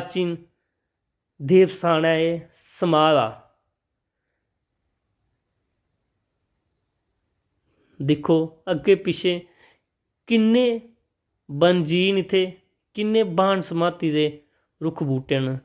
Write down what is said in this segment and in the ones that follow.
प्राचीन देव स्थान है ये समाध आ। देखो अगे पिछे किन्ने वन जीन इत्थे, किन्ने बाण समाती दे रुख बूटे न।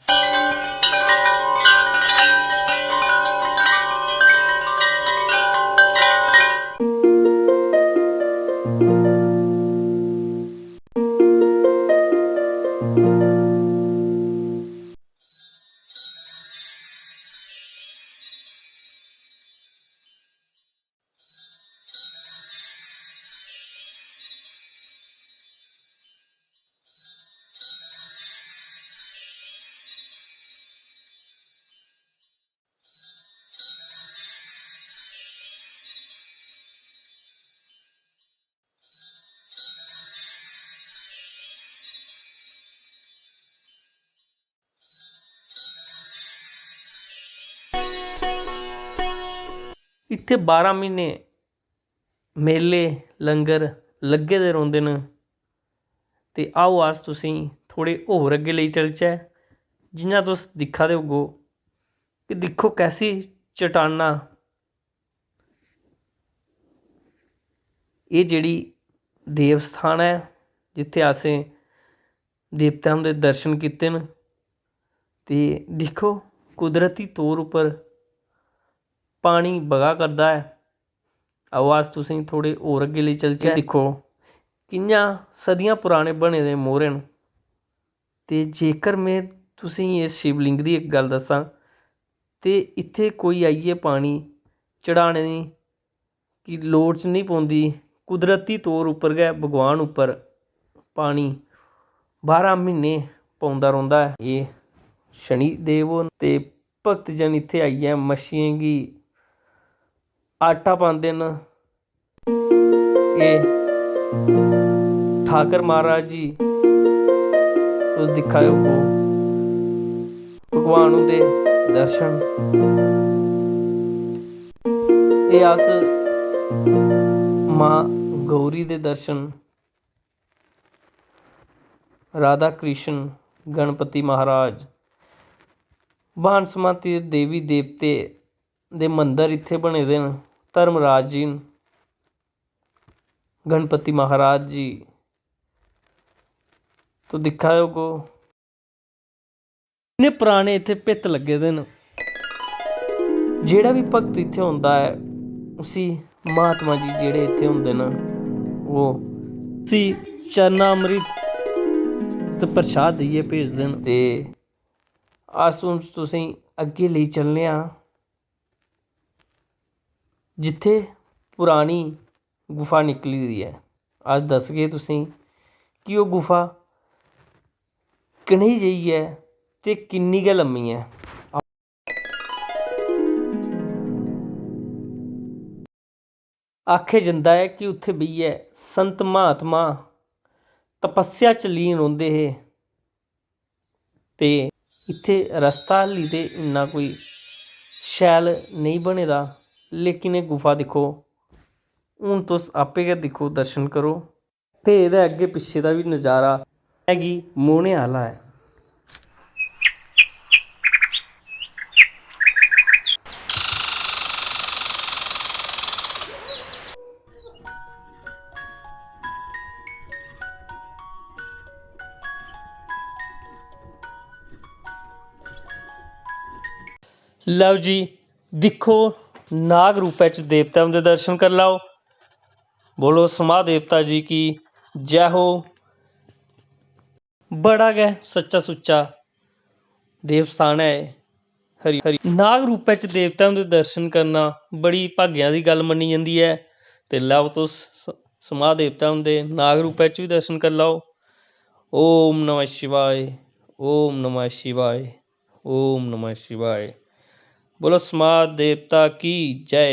इत्थे 12 महीने मेले लंगर लगे दे रौंदे न। ते आओ अस तुसें थोड़े होर अग्गे लेई चलचै। जियां तुस दिक्खा दे होगो कि दिक्खो कैसी चट्टानां, एह् जेह्ड़ी देव स्थान है जित्थे असें देवतें दे दर्शन कीते न। ते दिक्खो कुदरती तौर उप्पर पानी बगा करदा है। आओ अस तुसें थोड़े होर अग्गे लेई चलचै। दिक्खो कि'यां सदियां पुराने बने दे मोह्रे न। ते जेकर में तुसें इस शिवलिंग दी इक गल्ल दस्सां ते इत्थे कोई आइयै पानी चढ़ाने दी की लोड़ च नहीं पौंदी। कुदरती तौर उप्पर गै भगवान उप्पर पानी 12 म्हीने पौंदा रौंह्दा है। एह् शनि देव न ते भगत जन इत्थे आइयै मच्छियें गी आटा पांदे न। एह् ठाकर महाराज जी तुस दिक्खा दे होगो भगवान उंदे दर्शन। एह् अस मां गौरी दे दर्शन, राधा कृष्ण गणपति महाराज, बाण समाती दे देवी देवते दे मंदर इत्थे बने दे न। धर्मराज जी न, गणपति महाराज जी तो दिक्खा दे होगो इन्ने पुराने इत्थे भित्त लग्गे दे न। जेह्ड़ा भी भगत इत्थे होंदा है उसी महात्मा जी जेह्ड़े इत्थे होंदे न ओह् उसी चरनामृत ते प्रसाद देइयै भेजदे न। ते अस हून तुसेंगी अग्गे लेई चलने आं जित्थे पुरानी गुफा निकली दी ऐ। अस दसगे तुसेंगी कि ओह् गुफा कनेही जेही ऐ ते किन्नी गै लम्मी ऐ। आखेआ जंदा है कि उत्थे बेहियै संत महात्मा तपस्या च लीन रौंह्दे हे। ते इत्थे रस्ता हल्ली ते इन्ना कोई शैल नेईं बने दा, लेकिन एह् गुफा दिक्खो हून तुस आपें गै दिक्खो दर्शन करो ते एह्दे अग्गे पिच्छे दा बी नज़ारा गी मोह्ने आह्ला ऐ। लव जी दिक्खो नाग रूपै च देवतें दे दर्शन करी लैओ। बोलो समां देवता जी की जय हो। बड़ा गै सच्चा सुच्चा देव स्थान है हरि हरि। नाग रूपै च देवतें दे दर्शन करना बड़ी भाग्यां दी गल्ल मन्नी जंदी है। ते लैओ तुस समां देवता दे नाग रूपै च बी दर्शन करी लैओ। ओम नमः शिवाय, ओम नमः शिवाय, ओम नमः शिवाय। बोलो समां देवता की जय।